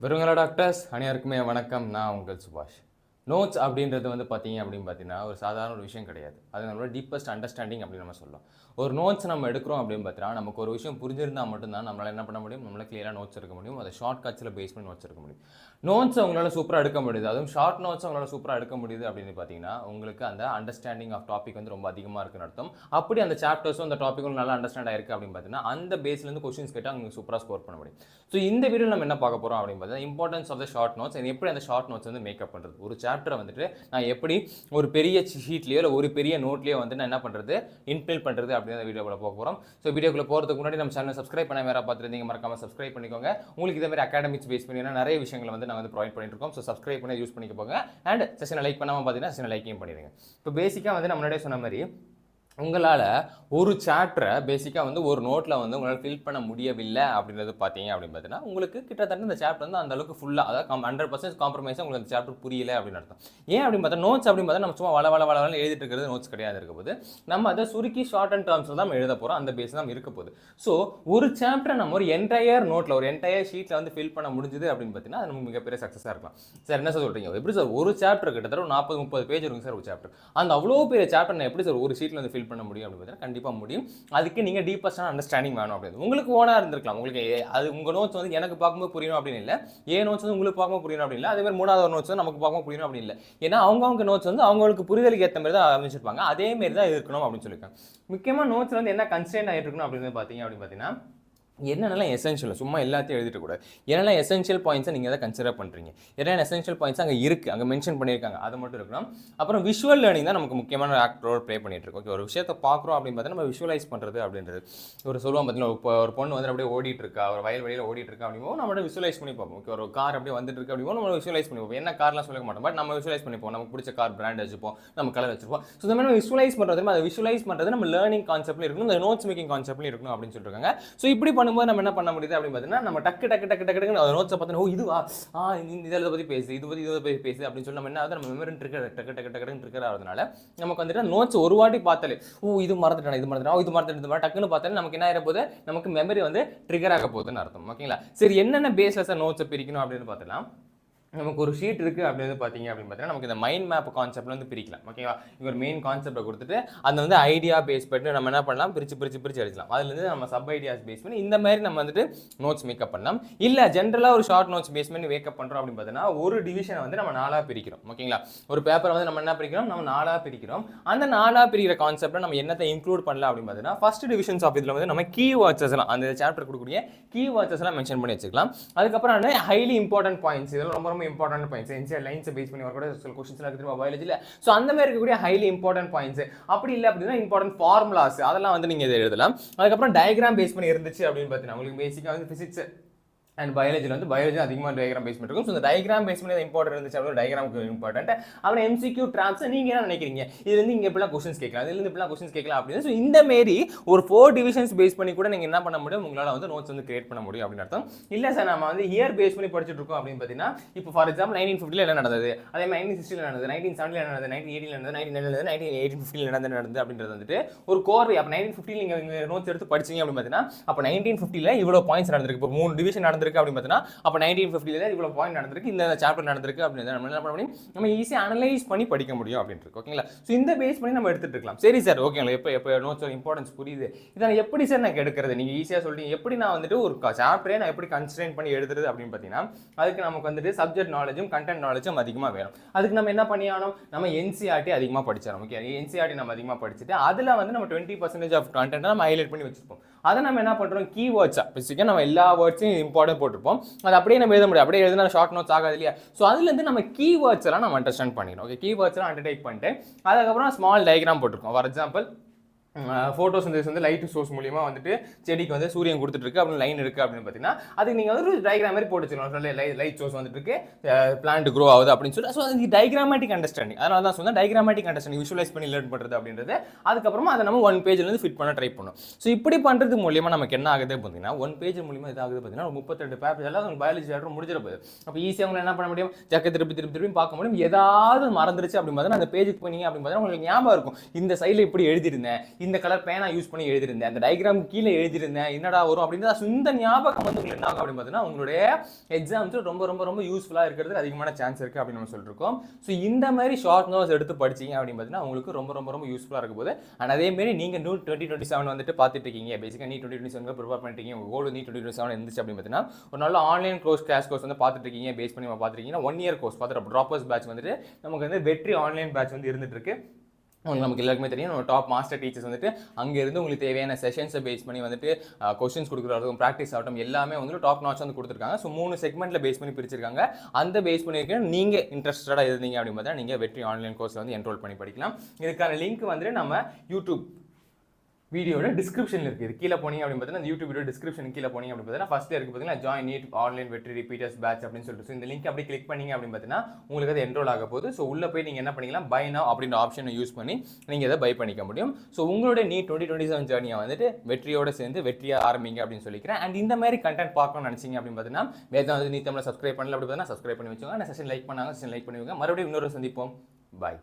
வெறுங்களா doctors அனைவருக்குமே வணக்கம். நான் உங்கள் சுபாஷ். நோட்ஸ் அப்படின்றது பார்த்தீங்கன்னா ஒரு சாதாரண ஒரு விஷயம் கிடையாது. அது நம்மளோட டீப்பஸ்ட் அண்டர்ஸ்டாண்டிங் அப்படின்னு நம்ம சொல்லலாம். ஒரு நோட்ஸ் நம்ம எடுக்கிறோம் அப்படின்னு பார்த்தீங்கன்னா, நமக்கு ஒரு விஷயம் புரிஞ்சிருந்தா மட்டும் தான் நம்மளால என்ன பண்ண முடியும், நம்மளால கிளியரா நோட்ஸ் எடுக்க முடியும். அதை ஷார்ட் கட்ஸில் பேஸ் பண்ணி நோட்ஸ் எடுக்க முடியும். நோட்ஸ உங்களால சூப்பரா எடுக்க முடியுது. அதுவும் ஷார்ட் நோட்ஸ உங்களால சூப்பரா எடுக்க முடியுது அப்படின்னு பார்த்தீங்கன்னா, உங்களுக்கு அந்த அண்டர்ஸ்டாண்டிங் ஆஃப் டாபிக் ரொம்ப அதிகமா இருக்குன்னு அர்த்தம். அப்படி அந்த சாப்டர்ஸும் அந்த டாபிக்கும் நல்லா அண்டர்ஸ்டாண்ட் ஆயிருக்கு அப்படின்னு பார்த்தீங்கன்னா, அந்த பேஸ்லேருந்து கொஸ்டின்ஸ் கேட்டா உங்களுக்கு சூப்பரா ஸ்கோர் பண்ண முடியும். ஸோ இந்த வீடியோல நம்ம என்ன பார்க்க போறோம் அப்படின்னு பார்த்தீங்கன்னா, importance of the short notes and எப்படி அந்த ஷார்ட் நோட்ஸ் மேக்கப் பண்றது. ஒரு சாப்டரை நான் எப்படி ஒரு பெரிய ஷீட்லயோ இல்ல ஒரு பெரிய நோட்லயோ நான் என்ன பண்றது, இன்பில் பண்றது அப்படின்னு வீடியோக்குள்ள போக போறோம். ஸோ வீடியோக்குள்ள போறதுக்கு முன்னாடி நம்ம சேனலை சப்ஸ்கிரைப் பண்ண வேற பார்த்துருந்தீங்க, மறக்காம சப்ஸ்கிரைப் பண்ணிக்கோங்க. உங்களுக்கு இதே மாதிரி அகாடமிக்ஸ் பேஸ் பண்ணி நிறைய விஷயங்களை நான் ப்ரொவைட் பண்ணிட்டு இருக்கோம். ஸோ சப்ஸ்கிரைப் பண்ணி யூஸ் பண்ணிக்க போங்க. அண்ட் செஷனை லைக் பண்ணாம பார்த்தீங்கன்னா செஷனை லைக்கையும் பண்ணிடுங்க. இப்போ பேசிக்கா நம்ம முன்னாடியே சொன்ன மாதிரி உங்களால் ஒரு சாப்டரை பேசிக்காக ஒரு நோட்டில் உங்களால் ஃபில் பண்ண முடியவில்லை அப்படின்றது பார்த்தீங்க அப்படின்னு பார்த்தீங்கன்னா, உங்களுக்கு கிட்டத்தட்ட இந்த சாப்டர் அந்த அளவுக்கு ஃபுல்லாக அதாவது 100% காம்ப்ரமைஸாக உங்களுக்கு அந்த சாப்டர் புரியல அப்படின்னு அர்த்தம். ஏன் அப்படின்னு பார்த்தா நோட்ஸ் அப்படின்னு பார்த்தா நம்ம சும்மா வள எழுதிட்டு இருக்கிறது நோட்ஸ் கிடையாது இருக்க போது. நம்ம அதை சுருக்கி ஷார்ட் அண்ட் டேர்ம்ஸில் தான் நம்ம எழுத போகிறோம். அந்த பேஸ் தான் இருக்க போகுது. ஸோ ஒரு சாப்டரை நம்ம ஒரு என்டையர் நோட்டில் ஒரு என்டையர் ஷீட்டில் ஃபில் பண்ண முடிஞ்சுது அப்படின்னு பார்த்தீங்கன்னா, அது நமக்கு மிகப்பெரிய சக்ஸஸாக இருக்கலாம். சார் என்ன சார் சொல்கிறீங்க, எப்படி சார் ஒரு சாப்டர் கிட்டத்தட்ட 40-30 பேஜ் இருக்கும் சார் ஒரு சாப்டர். அந்த அவ்வளோ பெரிய சாப்டர் நான் எப்படி சார் ஒரு ஷீட்டில் ஃபில் பண்ண முடியும் அப்படின்னு பார்த்தீங்கன்னா, கண்டிப்பாக முடியும். அதுக்கு நீங்கள் டீப்பஸ்டான அண்டர்ஸ்டாண்டிங் வேணும் அப்படின்னு உங்களுக்கு ஓனாக இருந்திருக்கலாம். உங்களுக்கு அது உங்கள் நோட்ஸ் எனக்கு பார்க்கும்போது புரியணும் அப்படின்னு இல்லை, ஏன் நோட்ஸ் உங்களுக்கு பார்க்கும்போது புரியணும் அப்படின்னு இல்லை, அதே மாதிரி மூணாவது நோட்ஸ் நமக்கு பார்க்கும்போது புரியணும் அப்படின்னு இல்லை. ஏன்னா அவங்க நோட்ஸ் அவங்களுக்கு புரிதலுக்கு ஏற்ற மாதிரி தான் அமைச்சிருப்பாங்க. அதே மாதிரி தான் இருக்கணும் அப்படின்னு சொல்லியிருக்காங்க. முக்கியமாக நோட்ஸ் என்ன கன்ஸ்டன்ட் ஆகிட்டு இருக்கணும் அப்படின்னு பார்த்தீங்கன்னா என்னென்னலாம் எசென்ஷியல், சும்மா எல்லாத்தையும் எழுதிட்டு கூடாது. என்னெல்லாம் எசென்ஷியல் பாயிண்ட்ஸை நீங்கள் அதை கன்சிடர் பண்ணுறீங்க, என்னென்ன எசென்ஷியல் பாயிண்ட்ஸ் அங்கே இருக்குது, அங்கே மென்ஷன் பண்ணியிருக்காங்க, அது மட்டும் இருக்கணும். அப்புறம் விஷுவல் லேர்னிங் தான் நமக்கு முக்கியமான ரோல் ப்ளே பண்ணிட்டு இருக்கோம். ஓகே, ஒரு விஷயத்தை பார்க்குறோம் அப்படின்னு பார்த்தா நம்ம விஷுவலைஸ் பண்ணுறது அப்படின்றது ஒரு சொல்லுவோம். பார்த்தீங்கன்னா இப்போ ஒரு பொண்ணு அப்படியே ஓடிட்டு இருக்கா, ஒரு வயலில் ஓடிட்டு இருக்கா அப்படிமோ நம்ம விஷுவலைஸ் பண்ணி பார்ப்போம். ஓகே, ஒரு கார் அப்படியே வந்துட்டு இருக்கு அப்படிமோ நம்ம விஷுவலைஸ் பண்ணி பார்ப்போம். என்ன கார்லாம் சொல்ல மாட்டோம், பட் நம்ம விஷுவலைஸ் பண்ணிப்போம். நமக்கு பிடிச்ச கார் பிராண்ட் வச்சுப்போம், நம்ம கலர் வச்சிருப்போம். ஸோ இந்த மாதிரி விஷுவலைஸ் பண்ணுறது, அதை விஷுவலைஸ் பண்ணுறது நம்ம லேர்னிங் கான்செப்ட்ல இருக்கணும், இந்த நோட்ஸ் மேக்கிங் கான்செப்ட்ல இருக்கணும் அப்படின்னு சொல்லியிருக்காங்க. ஸோ இப்படி பண்ணும்போது நம்ம என்ன பண்ண முடியுது அப்படின்னு பார்த்தீங்கன்னா, நம்ம டக்கு நோட்ஸை பார்த்தோன்னா, ஓ இதுவா, இதில் பற்றி பேசு, இதை பற்றி பேசு அப்படின்னு சொல்லி நம்ம என்ன ஆகுது, நம்ம மெமரி ட்ரிக்கர் ஆகிறதுனால நமக்கு நோட்ஸ் ஒரு வாட்டி பார்த்தாலே, ஓ இது மறந்துட்டேன் டக்குன்னு பார்த்தாலே நமக்கு என்ன ஆகிற போது, நமக்கு மெமரி ட்ரிகர் ஆக போகுதுன்னு அர்த்தம். ஓகேங்களா? சரி, என்னென்ன பேஸில் நோட்ஸை பிரிக்கணும் அப்படின்னு பார்த்தலாம். நமக்கு ஒரு ஷீட் இருக்குது அப்படின்னு பார்த்தீங்க அப்படின்னு பார்த்தீங்கன்னா, நமக்கு இந்த மைண்ட் மேப் கான்செப்ட்ல பிரிக்கலாம். ஓகேவா? இங்கே ஒரு மெயின் கான்செப்டை கொடுத்துட்டு அந்த ஐடியா பேஸ் பண்ணி நம்ம என்ன பண்ணலாம், பிரித்து அடிக்கலாம். அதுலேருந்து நம்ம சப் ஐடியாஸ் பேஸ் பண்ணி இந்த மாதிரி நம்ம நோட்ஸ் மேக்கப் பண்ணலாம். இல்லை ஜென்ரலாக ஒரு ஷார்ட் நோட்ஸ் பேஸ் பண்ணி மேக்கப் பண்ணுறோம் அப்படின்னு பார்த்தீங்கன்னா, ஒரு டிவிஷனை நம்ம 4ஆக பிரிக்கிறோம். ஓகேங்களா? ஒரு பேப்பரை நம்ம என்ன பிரிக்கிறோம், நம்ம 4ஆக பிரிக்கிறோம். அந்த 4ஆக பிரிக்கிற கான்செப்டை நம்ம என்னத்தை இன்க்ளூட் பண்ணலாம் அப்படின்னு பார்த்தீங்கன்னா, ஃபர்ஸ்ட் டிவிஷன்ஸ் ஆஃப் இதில் நம்ம கீ வேர்ட்ஸ் எல்லாம் அந்த சாப்டர் கொடுக்கக்கூடிய கீ வேர்ட்ஸ் எல்லாம் மென்ஷன் பண்ணி வச்சுக்கலாம். அதுக்கப்புறம் ஹைலி இம்பார்ட்டன்ட் பாயிண்ட்ஸ், இதெல்லாம் ரொம்ப important points, NCR lines base பண்ணி கூட சில क्वेश्चंस எல்லாம் இருக்கு பயாலஜில. சோ அந்த மாதிரி இருக்கக்கூடிய ஹைலி இம்பார்ட்டன்ட் பாயிண்ட்ஸ், அப்படி இல்ல அப்படினா இம்பார்ட்டன்ட் ஃபார்முலாஸ் அதெல்லாம் நீங்க இத எழுதலாம். அதுக்கு அப்புறம் டயகிராம் பேஸ் பண்ணி இருந்துச்சு அப்படினு பார்த்தீங்கன்னா, உங்களுக்கு பேசிக்கா பிசிக்ஸ் அண்ட் பயாலஜில பயாலஜி அதிகமாக டயகிராம் பேஸ் பண்ணிருக்கும். ஸோ இந்த டயகிராம் பேஸ் பண்ணி இம்பார்ட்டன்ட் இருந்துச்சு அப்படின்னா டயகிராமுக்கு இம்பார்ட்டன்ட். அப்புறம் எம்சிக்யூ ட்ராப்ஸ் நீங்கள் என்ன நினைக்கிறீங்க, இதுலேருந்து இங்கே இப்படிலாம் கொஸ்டின்ஸ் கேட்கலாம், இதுலேருந்து இப்படிலாம் கொஸ்டின்ஸ் கேட்கலாம் அப்படின்னு. ஸோ இந்த மாரி ஒரு 4 டிவிஷன்ஸ் பேஸ் பண்ணி கூட நீங்கள் என்ன பண்ண முடியும், உங்களால் நோட்ஸ் கிரியேட் பண்ண முடியும் அப்படின்னு அர்த்தம். இல்லை சார் நம்ம இயர் பேஸ் பண்ணி படிச்சுட்டு இருக்கோம் அப்படின்னு பார்த்தீங்கன்னா, இப்போ ஃபார் எக்ஸாம்பிள் 1950 என்ன நடந்தது, அதே மாதிரி 1960 நடந்தது, 1970 நடந்தது, 1980 நடந்தது, 1990 1950 நடந்தது அப்படின்றது ஒரு கோர்வை. அப்போ 1950 நீங்கள் நோட்ஸ் எடுத்து படிச்சீங்க அப்படின்னு பார்த்தீங்கன்னா, அப்போ 1950 இவ்வளோ பாயிண்ட்ஸ் நடந்திருக்கு, இப்போ 3 டிவிஷன் நடந்திருக்கு அப்படின்னு பார்த்தீங்கன்னா, அப்போ 1950 இவ்வளவு பாயிண்ட் நடந்திருக்கு, இந்த சாப்டர் நடந்திருக்கு அப்படின்னு நம்ம என்ன பண்ண முடியும், நம்ம ஈஸியாக அனலைஸ் பண்ணி படிக்க முடியும் அப்படின்னு இருக்கு. ஓகேங்களா? ஸோ இந்த பேஸ் பண்ணி நம்ம எடுத்துட்டு இருக்கலாம். சரி சார், ஓகேங்களா, எப்போ நோட்ஸோட இம்பார்ட்டன்ஸ் புரியுது, இதை எப்படி சார் நான் எடுக்கிறது, நீங்கள் ஈஸியாக சொல்லிட்டீங்க, எப்படி நான் ஒரு சாப்டரே நான் எப்படி கன்ஸ்ட்ரெயின் பண்ணி எழுதுறது அப்படின்னு பார்த்தீங்கன்னா, அதுக்கு நமக்கு சப்ஜெக்ட் நாலேஜும் கண்டென்ட் நாலேஜும் அதிகமாக வேணும். அதுக்கு நம்ம என்ன பண்ணி ஆகணும், நம்ம என்சிஆர்டி அதிகமாக படிச்சிடணும். ஓகே, என்சிஆர்டி நம்ம அதிகமாக படிச்சுட்டு அதில் நம்ம 20% ஆஃப் கண்டென்ட் நம்ம ஹைலைட் பண்ணி வச்சிருப்போம். அதை நம்ம என்ன பண்ணுறோம், கீவேர்ட்ஸாக பேசிக்காக நம்ம எல்லா வேர்ட்ஸையும் இம்பார்ட்டன்ட் போட்டிருப்போம். அது அப்படியே நம்ம எழுத முடியும், அப்படியே எழுதினா ஷார்ட் நோட்ஸ் ஆகாது இல்லையா? ஸோ அதுலேருந்து நம்ம கீவேர்ட்ஸ் எல்லாம் நம்ம அண்டர்ஸ்டாண்ட் பண்ணிடணும். ஓகே, கீவேர்ட்ஸ் எல்லாம் அண்டர்டைப் பண்ணிட்டு அதுக்கப்புறம் ஸ்மால் டயக்ராம் போட்டிருக்கோம். For example photosynthesis light source மூலியமா செடிக்கு சூரியன் கொடுத்துட்டு இருக்கு அப்படின்னு லைன் இருக்கு அப்படின்னு பார்த்தீங்கன்னா, அதுக்கு நீங்கள் ஒரு டயக்ராம் மாதிரி போட்டு வச்சுக்கணும். லைட் சோர்ஸ் இருக்கு, பிளான்ட் க்ரோ ஆகுது அப்படின்னு சொல்லி. ஸோ அது டைகிராமேட்டிக் அண்டர்ஸ்டாண்டிங். அதனால தான் சொன்னால் டைகிராமேட்டிக் அண்டர்ஸ்டாண்டிங் விஷுவலைஸ் பண்ணி லேர்ன் பண்ணுறது அப்படின்றது. அதுக்கப்புறமா அதை நம்ம 1 பேஜ்லேருந்து ஃபிட் பண்ண ட்ரை பண்ணணும். ஸோ இப்படி பண்ணுறது மூலியமாக நமக்கு என்ன ஆகுது பார்த்தீங்கன்னா, 1 பேஜ் மூலியமாக இது ஆகுது பார்த்தீங்கன்னா 32 பேப்பர் எல்லாம் பயாலஜி சாப்டர் முடிஞ்சிட போகுது. அப்போ ஈஸியாக அவங்க என்ன பண்ண முடியும், திருப்பி பார்க்க முடியும். ஏதாவது மறந்துருச்சு அப்படின்னு பார்த்தீங்கன்னா, அந்த பேஜுக்கு போனீங்க அப்படின்னு பார்த்தீங்கன்னா உங்களுக்கு ஞாபகம் இருக்கும், இந்த சைடில் இப்படி எழுதிருந்தேன், இந்த கலர் பேனா யூஸ் பண்ணி எழுதிருந்தேன், அந்த டயக்ராம் கீழே எழுதிருந்தேன், என்னடா வரும் அப்படின்னு இந்த ஞாபகம் வந்து உங்களுக்கு என்ன ஆகும் அப்படின்னு பார்த்தீங்கன்னா உங்களுடைய எக்ஸாம்ஸ் ரொம்ப ரொம்ப ரொம்ப யூஸ்ஃபுல்லாக இருக்கிறதுக்கு அதிகமான சான்ஸ் இருக்குது அப்படின்னு நம்ம சொல்லியிருக்கோம். ஸோ இந்த மாதிரி ஷார்ட் நோட்ஸ் எடுத்து படிச்சிங்க அப்படின்னு பார்த்தீங்கன்னா உங்களுக்கு ரொம்ப ரொம்ப ரொம்ப யூஸ்ஃபுல்லாக இருக்கும் போது. அண்ட் அதேமாரி நீங்கள் நீட் 2027 வந்துட்டு பார்த்துட்டு இருக்கீங்க, பேசிக்காக நீட் 2027 ப்ரிப்பேர் பண்ணிட்டீங்க, உங்கள் கோல் நீட் 2027 இருந்துச்சு அப்படின்னு பார்த்தீங்கன்னா ஒரு நல்ல ஆன்லைன் கிளாஸ் கோர்ஸ் வந்து பார்த்துட்டு இருக்கீங்க, பேஸ் பண்ணி பார்த்துருக்கீங்கன்னா 1 இயர் கோர்ஸ் பார்த்துட்டு ட்ராப்பர்ஸ் பேட்ச் வந்துட்டு நமக்கு வந்து வெற்றி ஆன்லைன் பேட்ச் வந்து இருந்துட்டு இருக்கு. உங்களுக்கு நமக்கு எல்லாருக்குமே தெரியும், நம்ம டாப் மாஸ்டர் டீச்சர்ஸ் வந்துட்டு அங்கேருந்து உங்களுக்கு தேவையான செஷன்ஸை பேஸ் பண்ணி வந்துட்டு கொஸ்டின்ஸ் கொடுக்குறதும் ப்ராக்டிஸ் ஆகட்டும் எல்லாமே வந்துட்டு டாப் நாட்ச் வந்து கொடுத்துருக்காங்க. ஸோ 3 செக்மெண்ட்டில் பேஸ் பண்ணி பிரிச்சிருக்காங்க. அந்த பேஸ் பண்ணியிருக்கேன் நீங்கள் இன்ட்ரெஸ்டடாக இருந்தீங்க அப்படின்னு பார்த்தா நீங்கள் வெற்றி ஆன்லைன் கோர்ஸில் வந்து என்ரோல் பண்ணி படிக்கலாம். இதுக்கான லிங்க் வந்துட்டு நம்ம யூடியூப் வீடியோட டிஸ்கிரிப்ஷனில் இருக்குது. கீழே போனீங்க அப்படின்னு பார்த்தீங்கன்னா யூடியூப் வீடியோ டிஸ்கிரிப்ஷன் கீழே போனீங்க அப்படின்னு பார்த்தீங்கன்னா ஃபஸ்ட்டு இருக்குது பார்த்தீங்கன்னா ஜாயின் நீட் ஆன்லைன் வெற்றி ரிப்பீட்டர்ஸ் பேட்ச் அப்படின்னு சொல்லிட்டு. ஸோ இந்த லிங்க் அப்படி கிளிக் பண்ணிங்க அப்படின்னு பார்த்தீங்கன்னா உங்களுக்கு அது என்ரோல் ஆக போகுது. ஸோ உள்ளே போய் நீங்கள் என்ன பண்ணிக்கலாம், பை நவ் அப்படின்ற ஆப்ஷனை யூஸ் பண்ணி நீங்கள் இதை பை பண்ணிக்க முடியும். ஸோ உங்களுடைய நீட் 2027 ஜர்னியை வந்துட்டு வெற்றியோடு சேர்ந்து வெற்றியாக ஆரம்பிங்க அப்படின்னு சொல்லிக்கிறேன். அண்ட் இந்த மாதிரி கண்டென்ட் பார்க்கணும்னு நினச்சிங்க அப்படின்னு பார்த்தீங்கன்னா வேதாந்தி நீட் தமிழை சப்ஸ்கிரைப் பண்ணல அப்படி பார்த்தீங்கன்னா சப்ஸ்கிரைப் பண்ணி வச்சுக்கோங்க. செஷன் லைக் பண்ணாங்க, செஷன் லைக் பண்ணி வைங்க. மறுபடியும் இன்னொரு சந்திப்போம். பாய்.